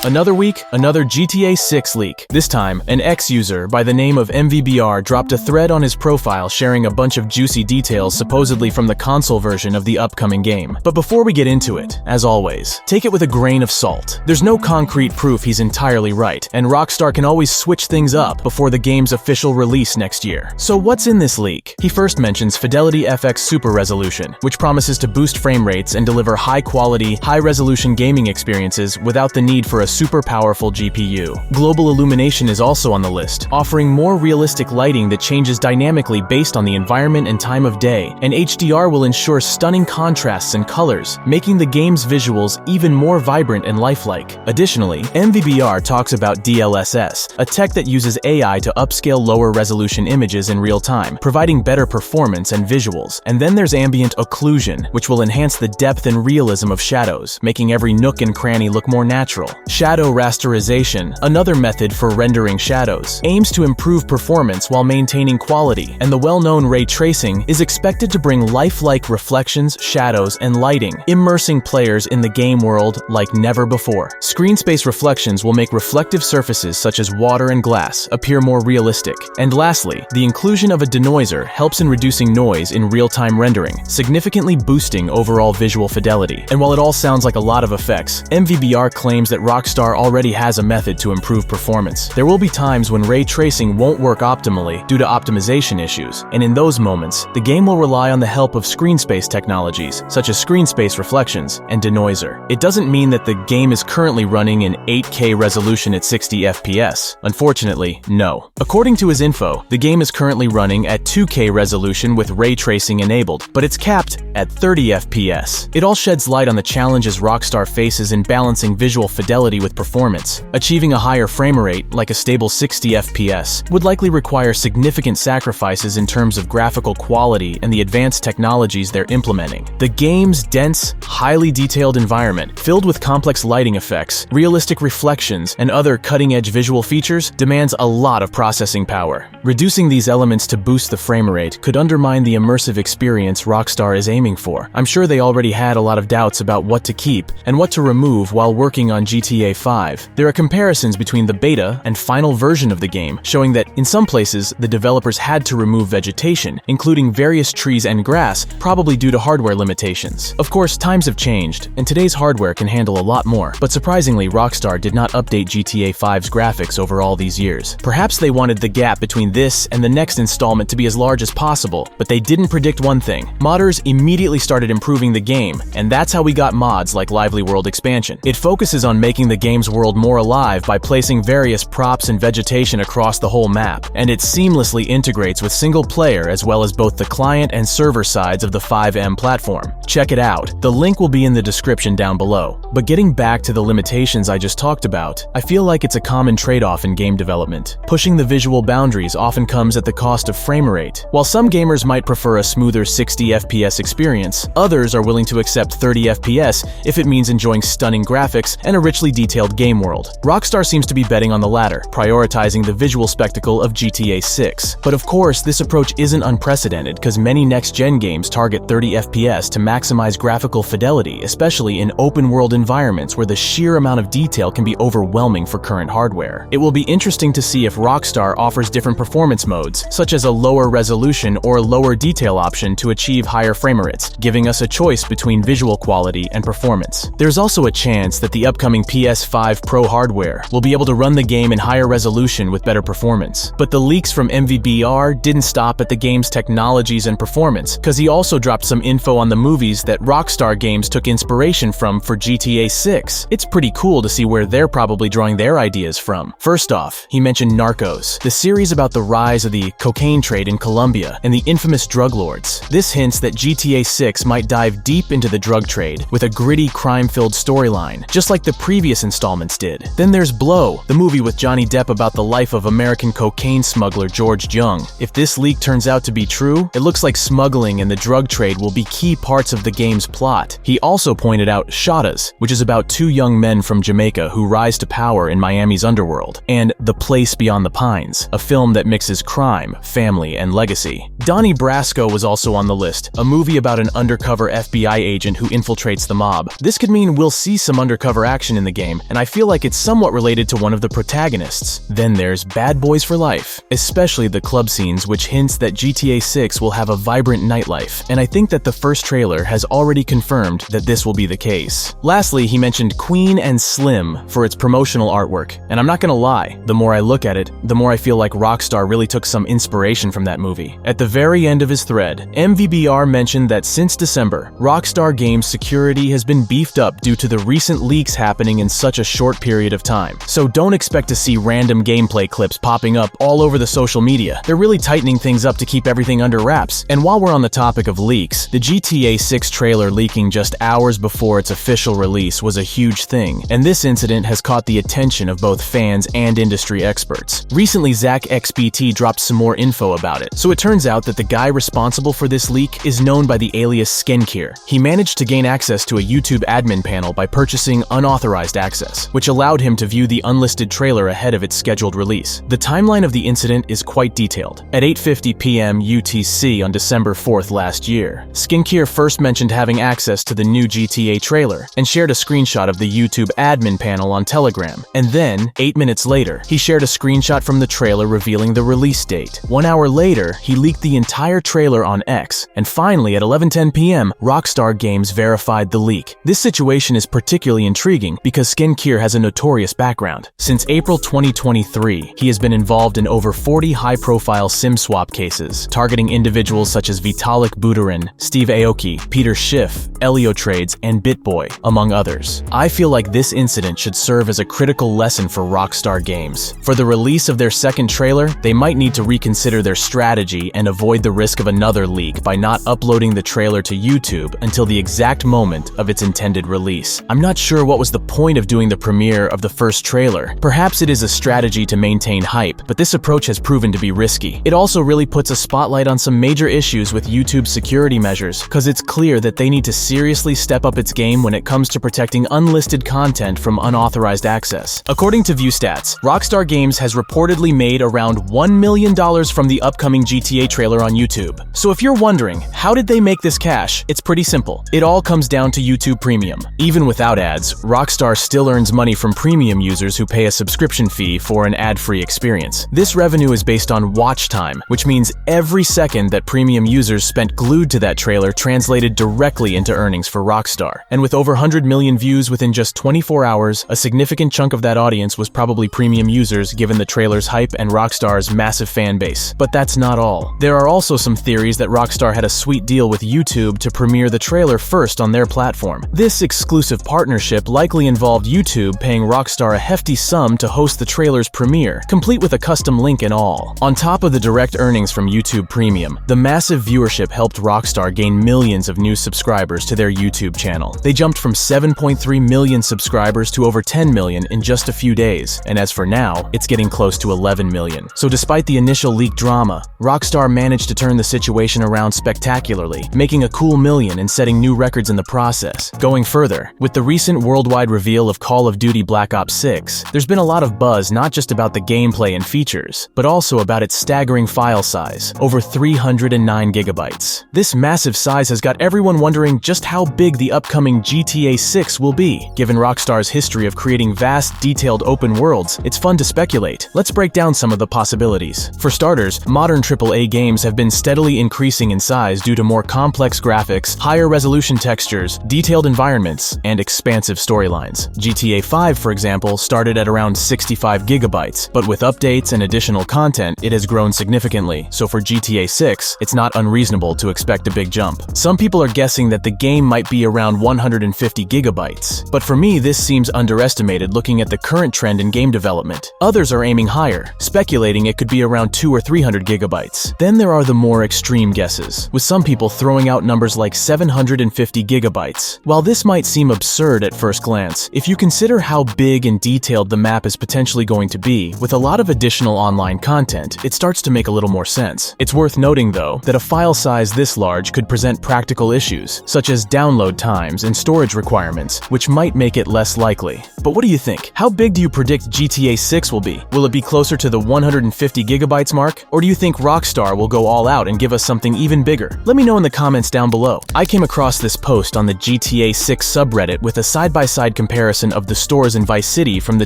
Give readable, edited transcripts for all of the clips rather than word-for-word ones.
Another week, another GTA 6 leak. This time, an ex-user by the name of MVBR dropped a thread on his profile sharing a bunch of juicy details supposedly from the console version of the upcoming game. But before we get into it, as always, take it with a grain of salt. There's no concrete proof he's entirely right, and Rockstar can always switch things up before the game's official release next year. So what's in this leak? He first mentions Fidelity FX Super Resolution, which promises to boost frame rates and deliver high-quality, high-resolution gaming experiences without the need for a super powerful GPU. Global illumination is also on the list, offering more realistic lighting that changes dynamically based on the environment and time of day, and HDR will ensure stunning contrasts and colors, making the game's visuals even more vibrant and lifelike. Additionally, MVBR talks about DLSS, a tech that uses AI to upscale lower resolution images in real time, providing better performance and visuals. And then there's ambient occlusion, which will enhance the depth and realism of shadows, making every nook and cranny look more natural. Shadow rasterization, another method for rendering shadows, aims to improve performance while maintaining quality, and the well-known ray tracing is expected to bring lifelike reflections, shadows, and lighting, immersing players in the game world like never before. Screen space reflections will make reflective surfaces such as water and glass appear more realistic. And lastly, the inclusion of a denoiser helps in reducing noise in real-time rendering, significantly boosting overall visual fidelity. And while it all sounds like a lot of effects, MVBR claims that Rockstar already has a method to improve performance. There will be times when ray tracing won't work optimally due to optimization issues, and in those moments, the game will rely on the help of screen space technologies, such as screen space reflections and denoiser. It doesn't mean that the game is currently running in 8K resolution at 60 FPS. Unfortunately, no. According to his info, the game is currently running at 2K resolution with ray tracing enabled, but it's capped at 30 FPS. It all sheds light on the challenges Rockstar faces in balancing visual fidelity with performance. Achieving a higher frame rate, like a stable 60 FPS, would likely require significant sacrifices in terms of graphical quality and the advanced technologies they're implementing. The game's dense, highly detailed environment, filled with complex lighting effects, realistic reflections, and other cutting-edge visual features, demands a lot of processing power. Reducing these elements to boost the frame rate could undermine the immersive experience Rockstar is aiming for. I'm sure they already had a lot of doubts about what to keep and what to remove while working on GTA 5. There are comparisons between the beta and final version of the game, showing that in some places the developers had to remove vegetation, including various trees and grass, probably due to hardware limitations. Of course, times have changed, and today's hardware can handle a lot more, but surprisingly, Rockstar did not update GTA 5's graphics over all these years. Perhaps they wanted the gap between this and the next installment to be as large as possible, but they didn't predict one thing. Modders immediately started improving the game, and that's how we got mods like Lively World Expansion. It focuses on making the game's world more alive by placing various props and vegetation across the whole map, and it seamlessly integrates with single player as well as both the client and server sides of the 5M platform. Check it out. The link will be in the description down below. But getting back to the limitations I just talked about, I feel like it's a common trade-off in game development. Pushing the visual boundaries often comes at the cost of frame rate. While some gamers might prefer a smoother 60 FPS experience, others are willing to accept 30 FPS if it means enjoying stunning graphics and a richly detailed game world. Rockstar seems to be betting on the latter, prioritizing the visual spectacle of GTA 6. But of course, this approach isn't unprecedented because many next-gen games target 30 FPS to maximize graphical fidelity, especially in open-world environments where the sheer amount of detail can be overwhelming for current hardware. It will be interesting to see if Rockstar offers different performance modes, such as a lower resolution or lower detail option to achieve higher frame rates, giving us a choice between visual quality and performance. There's also a chance that the upcoming PS5 Pro hardware will be able to run the game in higher resolution with better performance. But the leaks from MVBR didn't stop at the game's technologies and performance, because he also dropped some info on the movies that Rockstar Games took inspiration from for GTA 6. It's pretty cool to see where they're probably drawing their ideas from. First off, he mentioned Narcos, the series about the rise of the cocaine trade in Colombia and the infamous drug lords. This hints that GTA 6 might dive deep into the drug trade with a gritty, crime-filled storyline, just like the previous installments did. Then there's Blow, the movie with Johnny Depp about the life of American cocaine smuggler George Jung. If this leak turns out to be true, it looks like smuggling and the drug trade will be key parts of the game's plot. He also pointed out Shotas, which is about two young men from Jamaica who rise to power in Miami's underworld, and The Place Beyond the Pines, a film that mixes crime, family, and legacy. Donnie Brasco was also on the list, a movie about an undercover FBI agent who infiltrates the mob. This could mean we'll see some undercover action in the game, and I feel like it's somewhat related to one of the protagonists. Then there's Bad Boys for Life, especially the club scenes, which hints that GTA 6 will have a vibrant nightlife, and I think that the first trailer has already confirmed that this will be the case. Lastly, he mentioned Queen and Slim for its promotional artwork, and I'm not gonna lie, the more I look at it, the more I feel like Rockstar really took some inspiration from that movie. At the very end of his thread, MVBR mentioned that since December, Rockstar Games security has been beefed up due to the recent leaks happening in such a short period of time. So don't expect to see random gameplay clips popping up all over the social media. They're really tightening things up to keep everything under wraps. And while we're on the topic of leaks, the GTA 6 trailer leaking just hours before its official release was a huge thing, and this incident has caught the attention of both fans and industry experts. Recently, Zach XBT dropped some more info about it, so it turns out that the guy responsible for this leak is known by the alias Skincare. He managed to gain access to a YouTube admin panel by purchasing unauthorized access, which allowed him to view the unlisted trailer ahead of its scheduled release. The timeline of the incident is quite detailed. At 8:50 p.m. UTC on December 4th last year, Skincare first mentioned having access to the new GTA trailer and shared a screenshot of the YouTube admin panel on Telegram. And then, 8 minutes later, he shared a screenshot from the trailer revealing the release date. 1 hour later, he leaked the entire trailer on X. And finally, at 11:10 p.m., Rockstar Games verified the leak. This situation is particularly intriguing because Skincare has a notorious background. Since April 2023, he has been involved in over 40 high-profile SIM swap cases, targeting individuals such as Vitalik Buterin, Steve Aoki, Peter Schiff, Elio Trades, and BitBoy, among others. I feel like this incident should serve as a critical lesson for Rockstar Games. For the release of their second trailer, they might need to reconsider their strategy and avoid the risk of another leak by not uploading the trailer to YouTube until the exact moment of its intended release. I'm not sure what was the point of doing the premiere of the first trailer. Perhaps it is a strategy to maintain hype, but this approach has proven to be risky. It also really puts a spotlight on some major issues with YouTube's security measures, because it's clear that they need to seriously step up its game when it comes to protecting unlisted content from unauthorized access. According to ViewStats, Rockstar Games has reportedly made around $1 million from the upcoming GTA trailer on YouTube. So if you're wondering, how did they make this cash? It's pretty simple. It all comes down to YouTube Premium. Even without ads, Rockstar still earns money from premium users who pay a subscription fee for an ad-free experience. This revenue is based on watch time, which means every second that premium users spent glued to that trailer translated directly into earnings for Rockstar. And with over 100 million views within just 24 hours, a significant chunk of that audience was probably premium users given the trailer's hype and Rockstar's massive fan base. But that's not all. There are also some theories that Rockstar had a sweet deal with YouTube to premiere the trailer first on their platform. This exclusive partnership likely involved YouTube paying Rockstar a hefty sum to host the trailer's premiere, complete with a custom link and all. On top of the direct earnings from YouTube Premium, the massive viewership helped Rockstar gain millions of new subscribers to their YouTube channel. They jumped from 7.3 million subscribers to over 10 million in just a few days, and as for now, it's getting close to 11 million. So despite the initial leak drama, Rockstar managed to turn the situation around spectacularly, making a cool million and setting new records in the process. Going further, with the recent worldwide reveal of Call of Duty Black Ops 6, there's been a lot of buzz not just about the gameplay and features, but also about its staggering file size, over 309 gigabytes. This massive size has got everyone wondering just how big the upcoming GTA 6 will be. Given Rockstar's history of creating vast, detailed open worlds, it's fun to speculate. Let's break down some of the possibilities. For starters, modern AAA games have been steadily increasing in size due to more complex graphics, higher resolution textures, detailed environments, and expansive storylines. GTA 5, for example, started at around 65 gigabytes, but with updates and additional content, it has grown significantly, so for GTA 6, it's not unreasonable to expect a big jump. Some people are guessing that the game might be around 150 gigabytes, but for me, this seems underestimated looking at the current trend in game development. Others are aiming higher, speculating it could be around 200 or 300 gigabytes. Then there are the more extreme guesses, with some people throwing out numbers like 750 gigabytes. While this might seem absurd at first glance, if you consider how big and detailed the map is potentially going to be, with a lot of additional online content, it starts to make a little more sense. It's worth noting, though, that a file size this large could present practical issues, such as download times and storage requirements. environments, which might make it less likely. But what do you think? How big do you predict GTA 6 will be? Will it be closer to the 150 gigabytes mark? Or do you think Rockstar will go all out and give us something even bigger? Let me know in the comments down below. I came across this post on the GTA 6 subreddit with a side-by-side comparison of the stores in Vice City from the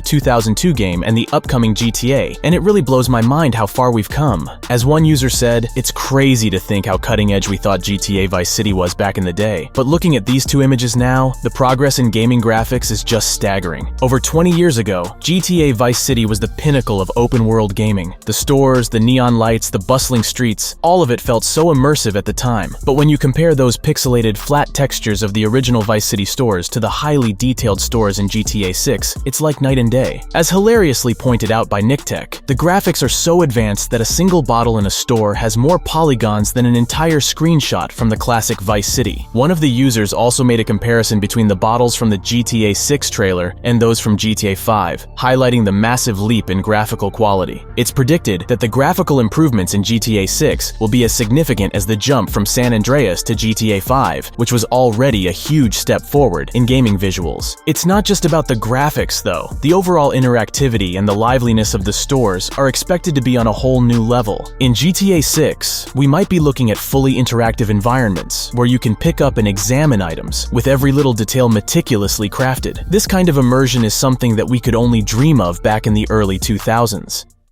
2002 game and the upcoming GTA, and it really blows my mind how far we've come. As one user said, it's crazy to think how cutting edge we thought GTA Vice City was back in the day. But looking at these two images now, the progress in gaming graphics is just staggering. Over 20 years ago, GTA Vice City was the pinnacle of open-world gaming. The stores, the neon lights, the bustling streets, all of it felt so immersive at the time. But when you compare those pixelated, flat textures of the original Vice City stores to the highly detailed stores in GTA 6, it's like night and day. As hilariously pointed out by NickTech, the graphics are so advanced that a single bottle in a store has more polygons than an entire screenshot from the classic Vice City. One of the users also made a comparison between the bottles from the GTA 6 trailer and those from GTA 5, highlighting the massive leap in graphical quality. It's predicted that the graphical improvements in GTA 6 will be as significant as the jump from San Andreas to GTA 5, which was already a huge step forward in gaming visuals. It's not just about the graphics, though. The overall interactivity and the liveliness of the stores are expected to be on a whole new level. In GTA 6, we might be looking at fully interactive environments where you can pick up and examine items, with every little detail meticulously crafted. This kind of immersion is something that we could only dream of back in the early 2000s.